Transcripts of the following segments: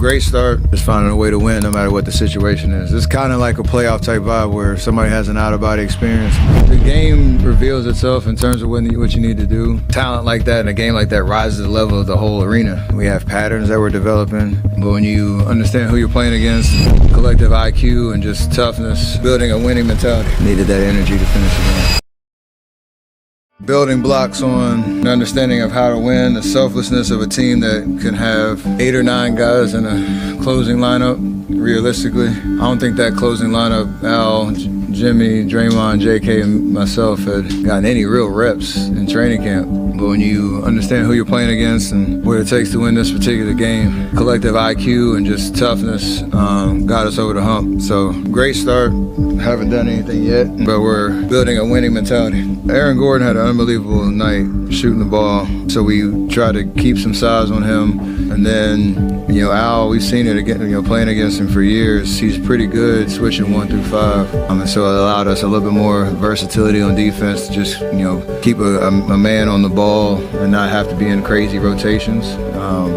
Great start, just finding a way to win no matter what the situation is. It's kind of like a playoff type vibe where somebody has an out-of-body experience. The game reveals itself in terms of what you need to do. Talent like that in a game like that rises the level of the whole arena. We have patterns that we're developing, but when you understand who you're playing against, collective IQ and just toughness, building a winning mentality, needed that energy to finish the game. Building blocks on an understanding of how to win, the selflessness of a team that can have 8 or 9 guys in a closing lineup. Realistically, I don't think that closing lineup, Al, Jimmy, Draymond, JK, and myself had gotten any real reps in training camp. But when you understand who you're playing against and what it takes to win this particular game, collective IQ and just toughness got us over the hump. So great start. Haven't done anything yet, but we're building a winning mentality. Aaron Gordon had an unbelievable night shooting the ball, so we tried to keep some size on him. And then, Al, we've seen it again, playing against him for years. He's pretty good switching 1 through 5. And so it allowed us a little bit more versatility on defense to just, keep a man on the ball and not have to be in crazy rotations.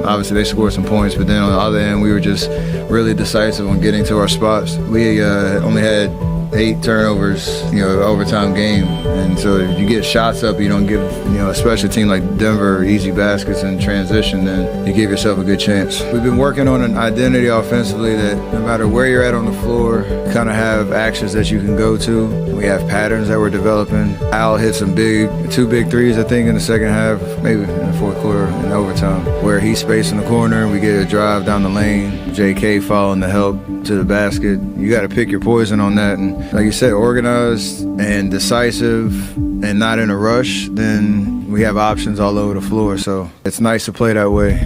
Obviously, they scored some points, but then on the other end, we were just really decisive on getting to our spots. We only had 8 turnovers, overtime game. And so if you get shots up, you don't give, especially a team like Denver, easy baskets in transition, then you give yourself a good chance. We've been working on an identity offensively that no matter where you're at on the floor, kind of have actions that you can go to. We have patterns that we're developing. Al hit some 2 big threes, I think, in the second half, maybe in the fourth quarter in overtime, where he's spacing the corner, we get a drive down the lane, JK following the help to the basket. You got to pick your poison on that. And like you said, organized and decisive and not in a rush, then we have options all over the floor. So it's nice to play that way.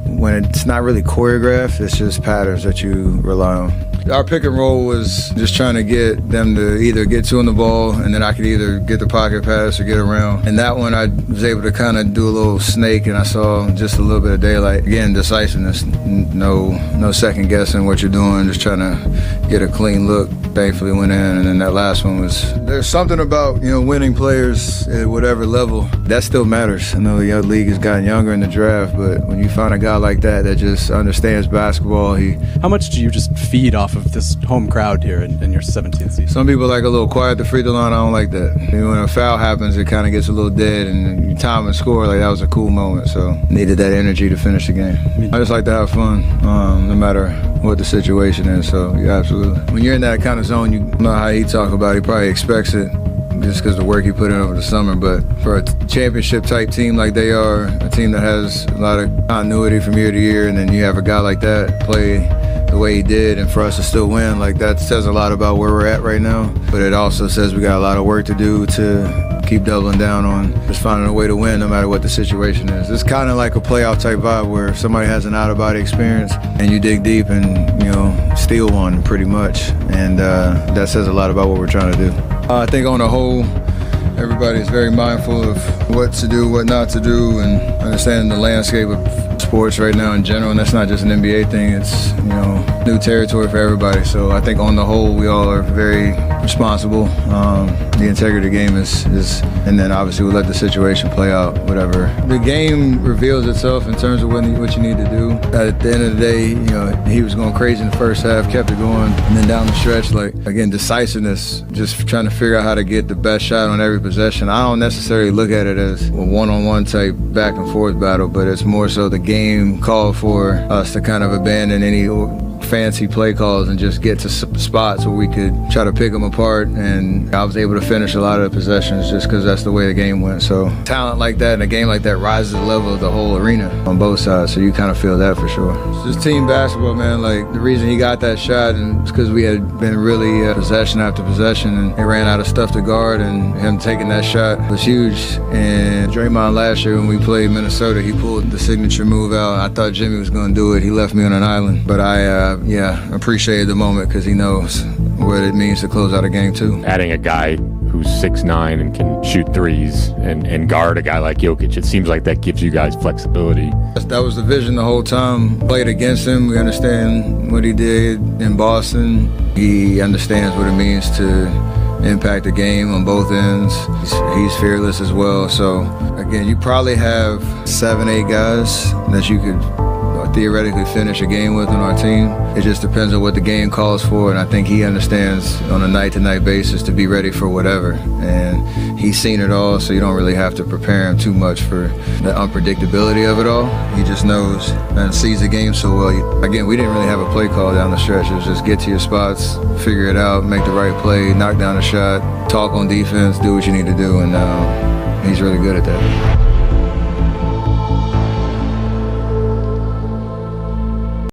When it's not really choreographed, it's just patterns that you rely on. Our pick and roll was just trying to get them to either get 2 on the ball, and then I could either get the pocket pass or get around. And that one I was able to kind of do a little snake, and I saw just a little bit of daylight. Again, decisiveness, no second guessing what you're doing, just trying to get a clean look. Thankfully went in, and then that last one was, there's something about, winning players at whatever level, that still matters. I know the league has gotten younger in the draft, but when you find a guy like that just understands basketball, How much do you just feed off of this home crowd here in your 17th season? Some people like a little quiet at the free throw line. I don't like that. When a foul happens, it kind of gets a little dead, and you time and score, like that was a cool moment. So needed that energy to finish the game. I just like to have fun, no matter what the situation is. So yeah, absolutely. When you're in that kind of zone, you know how he talk about it. He probably expects it just because of the work he put in over the summer. But for a championship type team like they are, a team that has a lot of continuity from year to year, and then you have a guy like that play the way he did, and for us to still win, like that says a lot about where we're at right now. But it also says we got a lot of work to do to keep doubling down on just finding a way to win no matter what the situation is. It's kind of like a playoff type vibe where somebody has an out-of-body experience and you dig deep and, steal one pretty much. And that says a lot about what we're trying to do. I think on the whole, everybody is very mindful of what to do, what not to do, and understanding the landscape of sports right now in general. And that's not just an NBA thing, it's, new territory for everybody. So I think on the whole, we all are very responsible. The integrity game is, and then obviously we'll let the situation play out, whatever. The game reveals itself in terms of what you need to do. At the end of the day, he was going crazy in the first half, kept it going, and then down the stretch, again, decisiveness, just trying to figure out how to get the best shot on every possession. I don't necessarily look at it as a one-on-one type back and forth battle, but it's more so the game called for us to kind of abandon any fancy play calls and just get to spots where we could try to pick them apart, and I was able to finish a lot of the possessions just because that's the way the game went. So talent like that in a game like that rises the level of the whole arena on both sides, so you kind of feel that for sure. It's just team basketball, man. Like the reason he got that shot and it's because we had been really possession after possession, and they ran out of stuff to guard, and him taking that shot was huge. And Draymond last year when we played Minnesota, he pulled the signature move out. I thought Jimmy was going to do it. He left me on an island, but I appreciated the moment because he knows what it means to close out a game too. Adding a guy who's 6'9" and can shoot threes and guard a guy like Jokic, it seems like that gives you guys flexibility. That was the vision the whole time. Played against him. We understand what he did in Boston. He understands what it means to impact the game on both ends. He's fearless as well. So again, you probably have 7-8 guys that you could theoretically finish a game with on our team. It just depends on what the game calls for, and I think he understands on a night-to-night basis to be ready for whatever. And he's seen it all, so you don't really have to prepare him too much for the unpredictability of it all. He just knows and sees the game so well. Again, we didn't really have a play call down the stretch. It was just get to your spots, figure it out, make the right play, knock down a shot, talk on defense, do what you need to do, and he's really good at that.